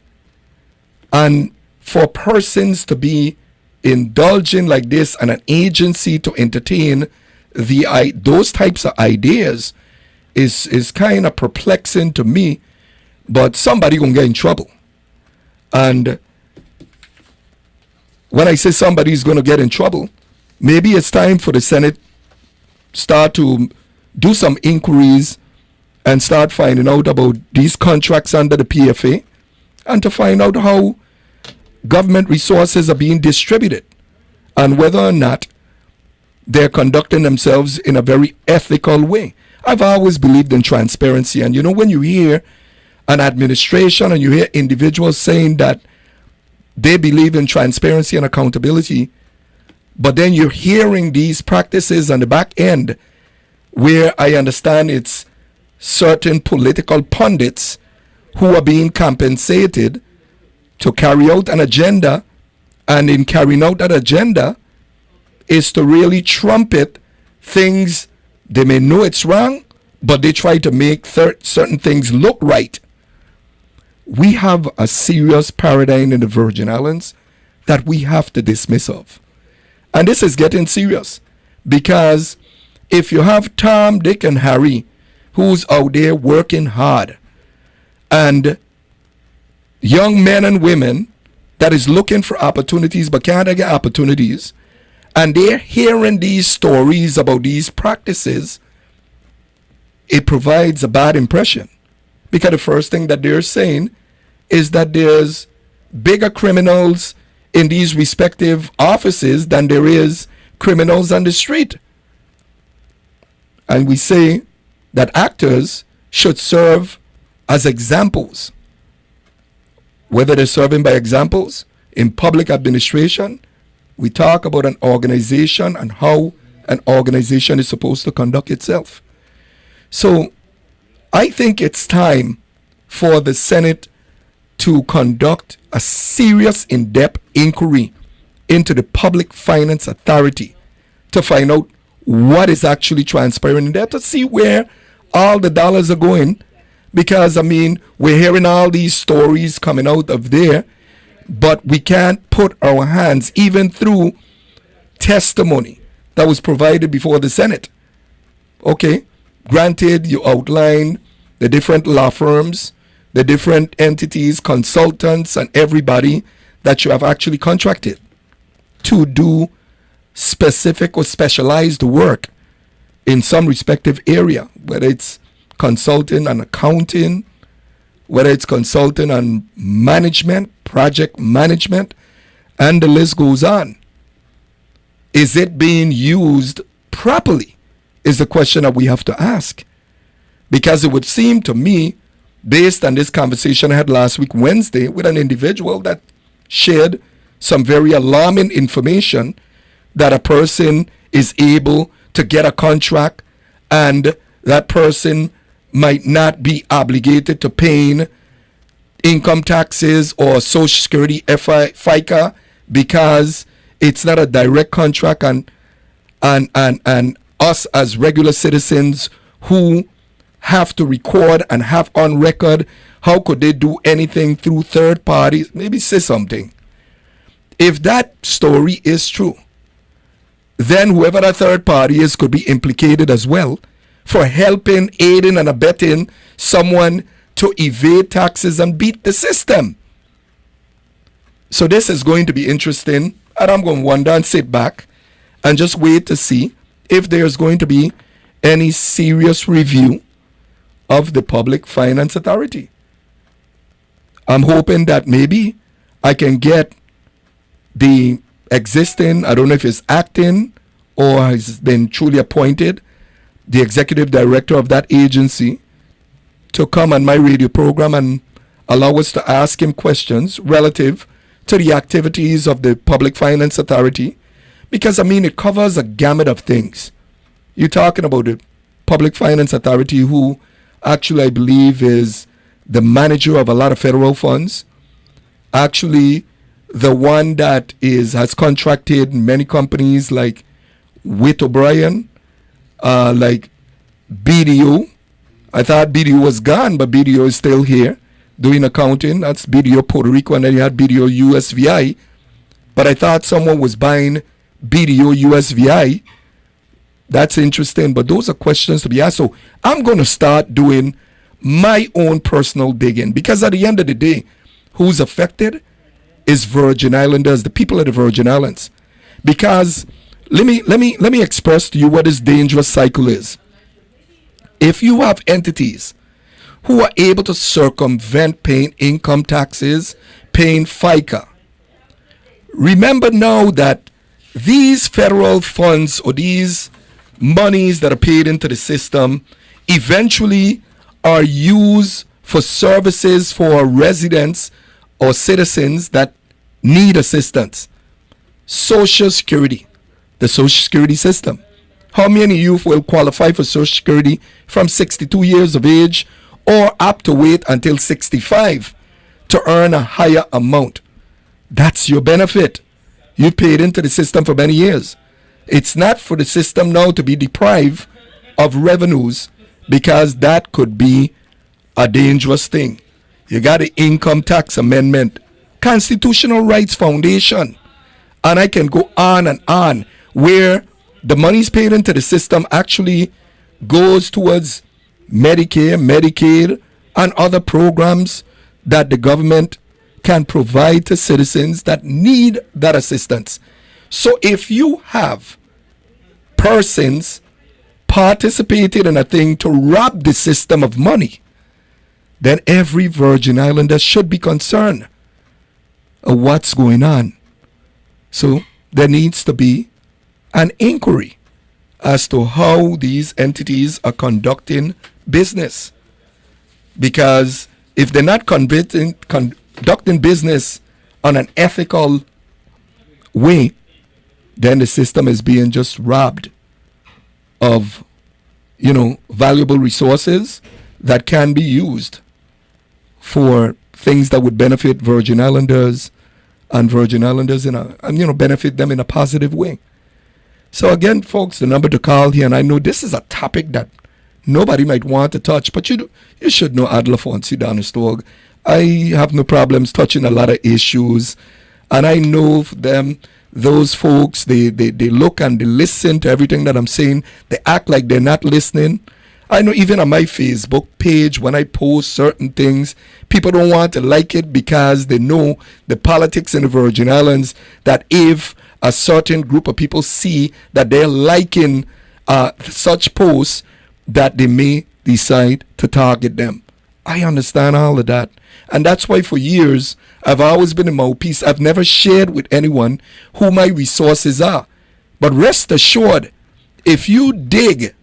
And for persons to be indulging like this and an agency to entertain those types of ideas is kind of perplexing to me, but somebody gonna get in trouble. And when I say somebody's gonna get in trouble, maybe it's time for the Senate start to do some inquiries and start finding out about these contracts under the PFA and to find out how government resources are being distributed and whether or not they're conducting themselves in a very ethical way. I've always believed in transparency, and when you hear an administration and you hear individuals saying that they believe in transparency and accountability, but then you're hearing these practices on the back end where I understand it's certain political pundits who are being compensated to carry out an agenda, and in carrying out that agenda is to really trumpet things. They may know it's wrong, but they try to make certain things look right. We have a serious paradigm in the Virgin Islands that we have to dismiss of. And this is getting serious, because if you have Tom, Dick, and Harry who's out there working hard, and young men and women that is looking for opportunities but can't get opportunities, and they're hearing these stories about these practices, it provides a bad impression. Because the first thing that they're saying is that there's bigger criminals in these respective offices than there is criminals on the street. And we say that actors should serve as examples. Whether they're serving by examples in public administration, we talk about an organization and how an organization is supposed to conduct itself. So I think it's time for the Senate to conduct a serious, in-depth inquiry into the Public Finance Authority to find out what is actually transpiring in there, to see where all the dollars are going. Because, we're hearing all these stories coming out of there, but we can't put our hands, even through testimony that was provided before the Senate. Okay, granted, you outlined the different law firms, the different entities, consultants, and everybody that you have actually contracted to do specific or specialized work in some respective area, whether it's consulting and accounting, whether it's consulting and management, project management, and the list goes on. Is it being used properly is the question that we have to ask. Because it would seem to me, based on this conversation I had last week, Wednesday, with an individual that shared some very alarming information, that a person is able to get a contract and that person might not be obligated to paying income taxes or Social Security, FICA, because it's not a direct contract, and us as regular citizens who have to record and have on record, how could they do anything through third parties? Maybe say something. If that story is true, then whoever that third party is could be implicated as well for helping, aiding, and abetting someone to evade taxes and beat the system. So this is going to be interesting, and I'm going to wonder and sit back and just wait to see if there's going to be any serious review of the Public Finance Authority. I'm hoping that maybe I can get the existing, I don't know if it's acting or has been truly appointed, the executive director of that agency, to come on my radio program and allow us to ask him questions relative to the activities of the Public Finance Authority. Because, it covers a gamut of things. You're talking about the Public Finance Authority, who actually I believe is the manager of a lot of federal funds. Actually, the one that has contracted many companies like Witt O'Brien, like BDO. I thought BDO was gone, but BDO is still here doing accounting. That's BDO Puerto Rico, and then you had BDO USVI. But I thought someone was buying BDO USVI That's interesting, but those are questions to be asked. So I'm going to start doing my own personal digging, because at the end of the day, who's affected is Virgin Islanders, the people of the Virgin Islands. Because let me express to you what this dangerous cycle is. If you have entities who are able to circumvent paying income taxes, paying FICA, remember now that these federal funds or these monies that are paid into the system eventually are used for services for residents or citizens that need assistance. Social Security, the Social Security system. How many youth will qualify for Social Security from 62 years of age or up to wait until 65 to earn a higher amount? That's your benefit. You paid into the system for many years. It's not for the system now to be deprived of revenues, because that could be a dangerous thing. You got the Income Tax Amendment, Constitutional Rights Foundation, and I can go on, where the money's paid into the system actually goes towards Medicare, Medicaid, and other programs that the government can provide to citizens that need that assistance. So if you have persons participated in a thing to rob the system of money, then every Virgin Islander should be concerned of what's going on. So there needs to be an inquiry as to how these entities are conducting business. Because if they're not conducting business on an ethical way, then the system is being just robbed of, valuable resources that can be used for things that would benefit Virgin Islanders and Virgin Islanders benefit them in a positive way. So again, folks, the number to call here, and I know this is a topic that nobody might want to touch, but you should know Adler Fonsi Donnerstog. I have no problems touching a lot of issues, and I know those folks, they look and they listen to everything that I'm saying. They act like they're not listening. I know even on my Facebook page, when I post certain things, people don't want to like it because they know the politics in the Virgin Islands, that if a certain group of people see that they're liking such posts, that they may decide to target them. I understand all of that. And that's why for years, I've always been a mouthpiece. I've never shared with anyone who my resources are. But rest assured, if you dig,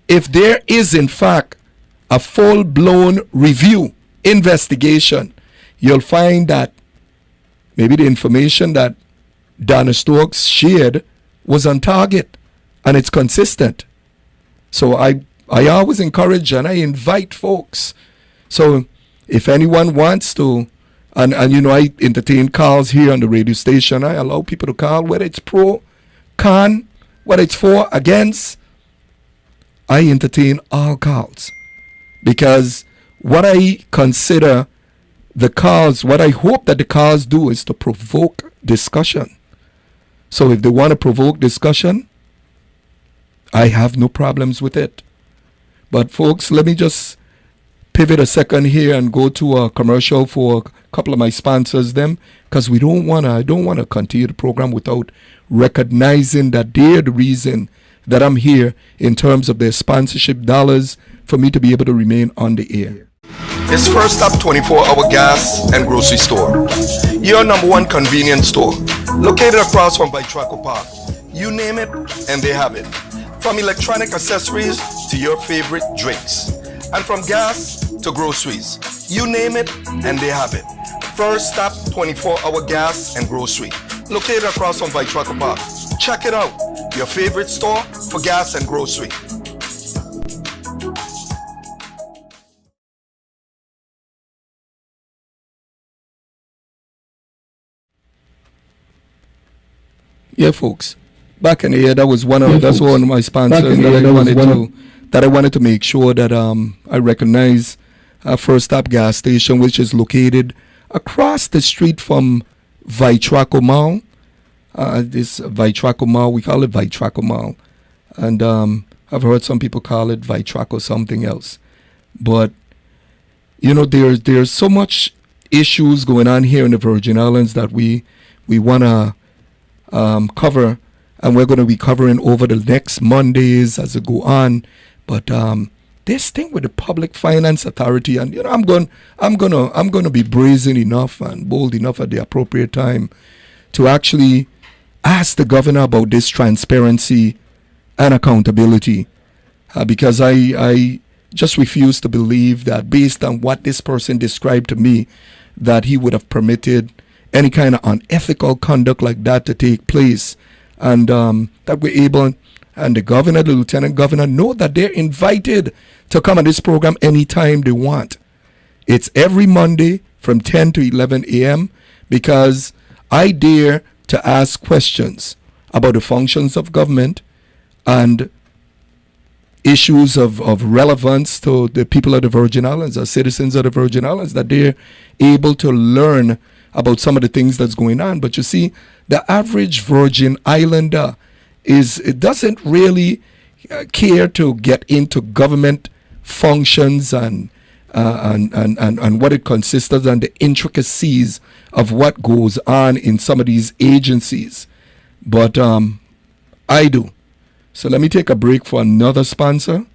if there is in fact a full-blown review, investigation, you'll find that maybe the information that Donna Stokes shared was on target and it's consistent. So I always encourage and I invite folks. So if anyone wants to, and I entertain calls here on the radio station. I allow people to call, whether it's pro, con, whether it's for, against. I entertain all calls, because what I consider the calls, what I hope that the calls do is to provoke discussion. So if they want to provoke discussion, I have no problems with it. But folks, let me just pivot a second here and go to a commercial for a couple of my sponsors, because I don't want to continue the program without recognizing that they're the reason that I'm here in terms of their sponsorship dollars for me to be able to remain on the air. It's First Stop 24-hour gas and grocery store. Your number one convenience store, located across from Vitraco Park. You name it, and they have it. From electronic accessories to your favorite drinks. And from gas to groceries. You name it, and they have it. First Stop 24-hour gas and grocery, located across from Vitraco Park. Check it out. Your favorite store for gas and grocery. Yeah, folks. Back in the year, that was one of my sponsors that I wanted to make sure that I recognize First Stop gas station, which is located across the street from Vitraco Mall. This Vitraco Mall, we call it Vitraco Mall. and I've heard some people call it Vitrac or something else. But you know, there's so much issues going on here in the Virgin Islands that we want to cover, and we're going to be covering over the next Mondays as it go on. But this thing with the Public Finance Authority, and you know, I'm going to be brazen enough and bold enough at the appropriate time to actually ask the governor about this transparency and accountability, because I just refuse to believe that, based on what this person described to me, that he would have permitted any kind of unethical conduct like that to take place, and that we're able, and the governor, the lieutenant governor, know that they're invited to come on this program anytime they want. It's every Monday from 10 to 11 a.m. because I dare to ask questions about the functions of government and issues of relevance to the people of the Virgin Islands, or citizens of the Virgin Islands, that they're able to learn about some of the things that's going on. But you see, the average Virgin Islander doesn't really care to get into government functions and what it consists of, and the intricacies of what goes on in some of these agencies. But I do. So let me take a break for another sponsor.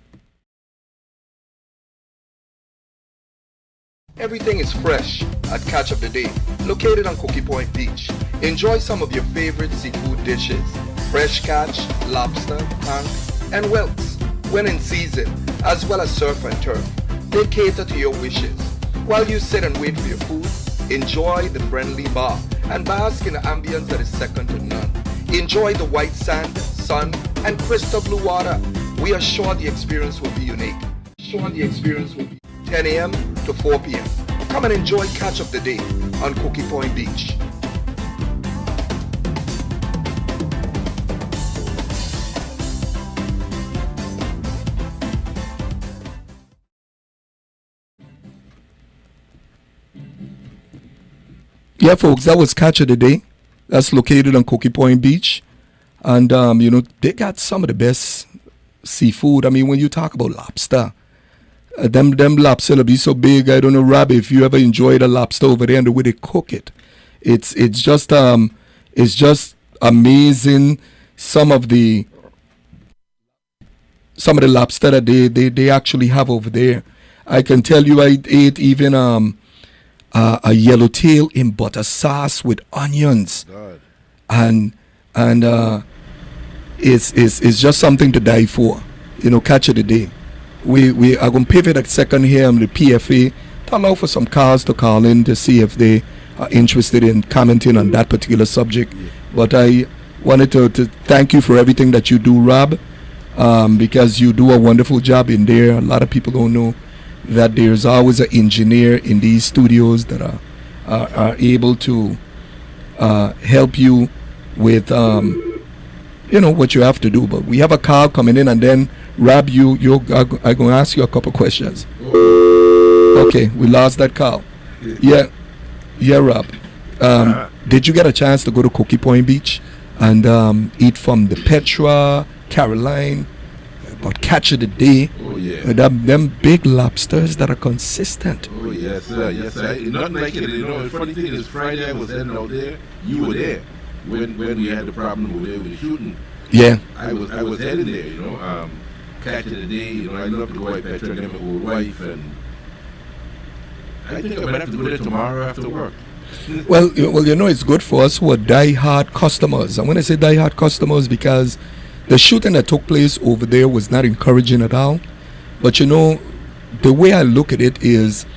Everything is fresh at Catch of the Day, located on Cookie Point Beach. Enjoy some of your favorite seafood dishes: fresh catch, lobster, tank, and whelks, when in season, as well as surf and turf. They cater to your wishes. While you sit and wait for your food, enjoy the friendly bar and bask in the ambience that is second to none. Enjoy the white sand, sun, and crystal blue water. We are sure the experience will be unique. 10 a.m. to 4 p.m. Come and enjoy Catch of the Day on Cookie Point Beach. Yeah, folks, that was Catch of the Day. That's located on Cookie Point Beach. And, you know, they got some of the best seafood. I mean, when you talk about lobster, them lobster will be so big. I don't know, Robbie, if you ever enjoyed a lobster over there and the way they cook it. It's just amazing. Some of the lobster that they actually have over there. I can tell you, I ate even a yellowtail in butter sauce with onions. God. And it's just something to die for. You know, Catch of the Day. We are going to pivot a second here on the PFA to allow for some callers to call in to see if they are interested in commenting on that particular subject. Yeah. But I wanted to thank you for everything that you do, Rob, because you do a wonderful job in there. A lot of people don't know that there's always an engineer in these studios that are able to help you with you know what you have to do. But we have a call coming in, and then Rob, I'm going to ask you a couple questions. Okay, we lost that call. Yeah, Rob. Did you get a chance to go to Cookie Point Beach and eat from the Petra, Caroline, about Catch of the Day? Oh yeah. Them big lobsters that are consistent. Oh yes, sir. Yes, sir. Nothing like it. You know, the funny thing is, Friday I was heading out there. You were there when we had the problem over there with the shooting. Yeah. I was heading there. You know, Catch of the Day. You know, I love to go at Petra and my old wife, and I think I might have to go there tomorrow after work. Well, you know, it's good for us who are die-hard customers. I'm going to say die-hard customers because the shooting that took place over there was not encouraging at all. But, you know, the way I look at it is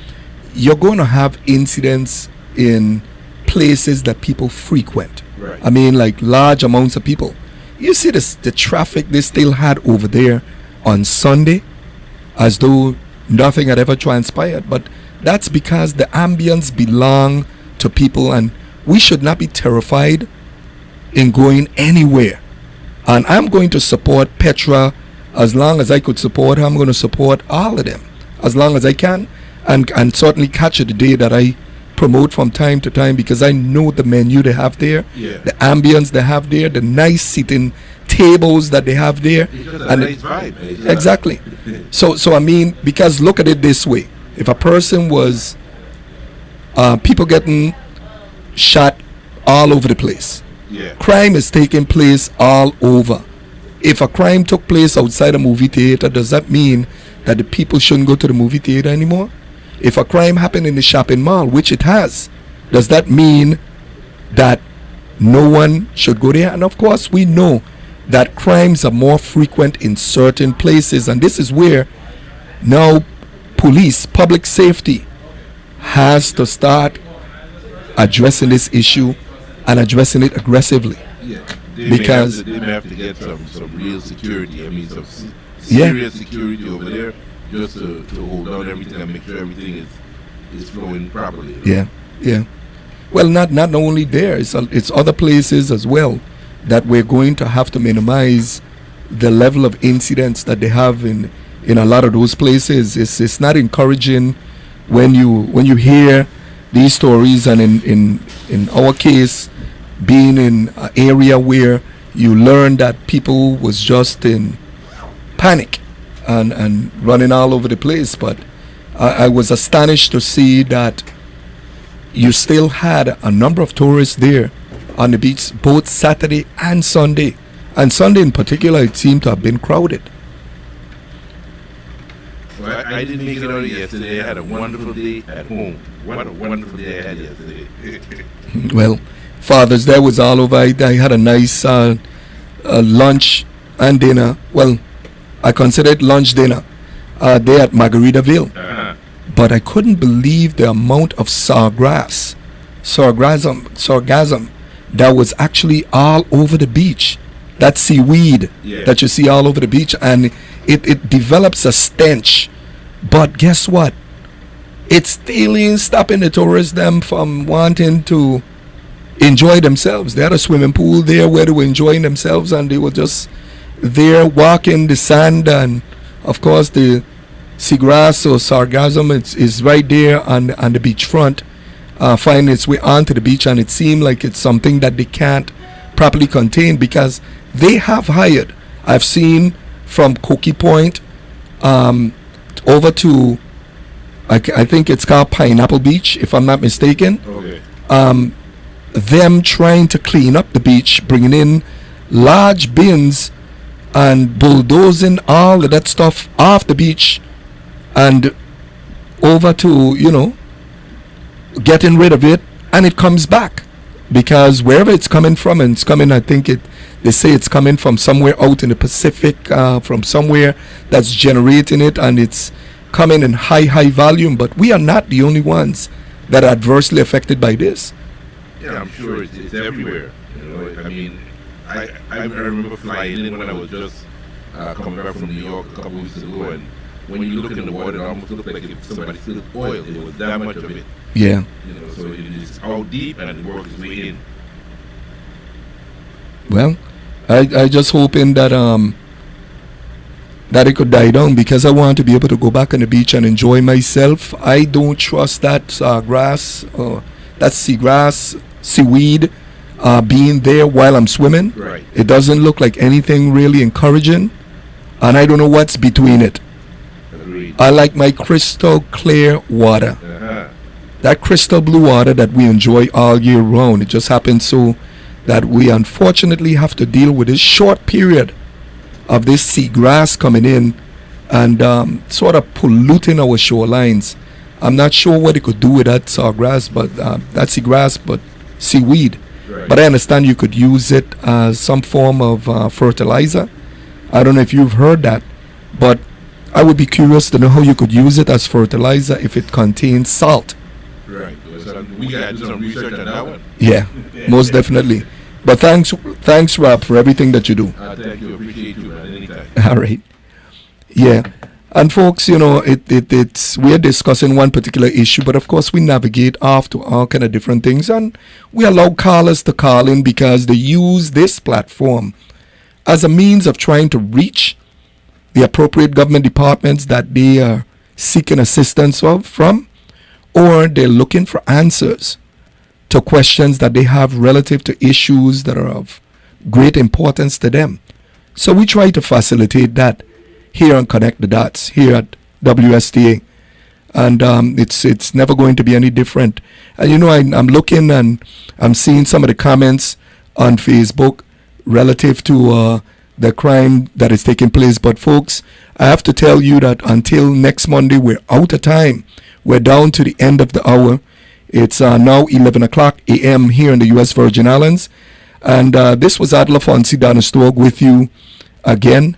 you're going to have incidents in places that people frequent. Right. I mean, like large amounts of people. You see the traffic they still had over there on Sunday as though nothing had ever transpired. But that's because the ambience belongs to people, and we should not be terrified in going anywhere. And I'm going to support Petra as long as I could support her. I'm going to support all of them as long as I can, and certainly Catch of the Day that I promote from time to time, because I know the menu they have there, the ambience they have there, the nice seating tables that they have there. It's just a And nice vibe. exactly. So I mean, because look at it this way: if a person was people getting shot all over the place, Yeah. crime is taking place all over. If a crime took place outside a movie theater, does that mean that the people shouldn't go to the movie theater anymore? If a crime happened in the shopping mall, which it has, does that mean that no one should go there? And of course, we know that crimes are more frequent in certain places, and this is where now police, public safety, has to start addressing this issue and addressing it aggressively. Yeah. Because they may have to get some real security. I mean, some Yeah. serious security over there, just to hold down everything and make sure everything is flowing properly. Yeah. Well, not only there, it's other places as well that we're going to have to minimize the level of incidents that they have in a lot of those places. It's not encouraging when you hear these stories, and in our case, being in an area where you learn that people was just in panic and running all over the place. But I was astonished to see that you still had a number of tourists there on the beach both Saturday and Sunday. And Sunday in particular, it seemed to have been crowded. Well, I didn't make it out yesterday. I had a wonderful day at home. What a wonderful day I had yesterday. Well, Father's Day was all over. I had a nice lunch and dinner. Well, I consider it lunch dinner there at Margaritaville. Uh-huh. But I couldn't believe the amount of sargassum that was actually all over the beach. That seaweed that you see all over the beach, and it develops a stench. But guess what? It's still stopping the tourists them from wanting to enjoy themselves. They had a swimming pool there where they were enjoying themselves, and they were just there walking the sand, and of course the seagrass or sargassum is right there on the beachfront, finding its way onto the beach, and it seemed like it's something that they can't properly contain because they have hired. I've seen from Cokey Point over to I think it's called Pineapple Beach, if I'm not mistaken. Okay. Them trying to clean up the beach, bringing in large bins and bulldozing all of that stuff off the beach and over to, getting rid of it, and it comes back because wherever it's coming from, and it's coming, I think they say it's coming from somewhere out in the Pacific, from somewhere that's generating it, and it's coming in high volume. But we are not the only ones that are adversely affected by this. Yeah, I'm sure it's everywhere. I mean, I remember flying in when I was just coming back from New York a couple weeks ago, and when you look in the water, it almost looked like if somebody spilled oil. There was that much of it. Yeah. So it is out deep and it works its way in. Well, I just hoping that that it could die down, because I want to be able to go back on the beach and enjoy myself. I don't trust that grass, that seagrass, seaweed being there while I'm swimming. Right. It doesn't look like anything really encouraging, and I don't know what's between it. Agreed. I like my crystal clear water. Uh-huh. That crystal blue water that we enjoy all year round. It just happens so that we unfortunately have to deal with this short period of this seagrass coming in and sort of polluting our shorelines. I'm not sure what it could do with that sawgrass, but that seagrass, but seaweed. Right. But I understand you could use it as some form of fertilizer. I don't know if you've heard that, but I would be curious to know how you could use it as fertilizer if it contains salt. Right. So we got to do some research on that one. Yeah, most definitely. But thanks, Rob, for everything that you do. Thank you. Appreciate you, man. Anytime. All right. Yeah. And folks, it's we're discussing one particular issue, but of course we navigate off to all kind of different things, and we allow callers to call in because they use this platform as a means of trying to reach the appropriate government departments that they are seeking assistance from, or they're looking for answers to questions that they have relative to issues that are of great importance to them. So we try to facilitate that here and connect the dots here at WSTA. And it's never going to be any different. And you know, I'm looking and I'm seeing some of the comments on Facebook relative to the crime that is taking place. But folks, I have to tell you that until next Monday, we're out of time. We're down to the end of the hour. It's now 11 o'clock a.m. here in the U.S. Virgin Islands. And this was Adler Fonsi Donnerstog with you again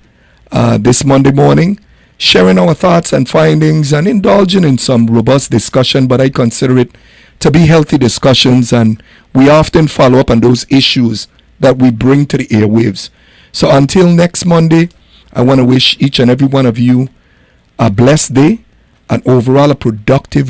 this Monday morning, sharing our thoughts and findings and indulging in some robust discussion, but I consider it to be healthy discussions, and we often follow up on those issues that we bring to the airwaves. So until next Monday, I want to wish each and every one of you a blessed day and overall a productive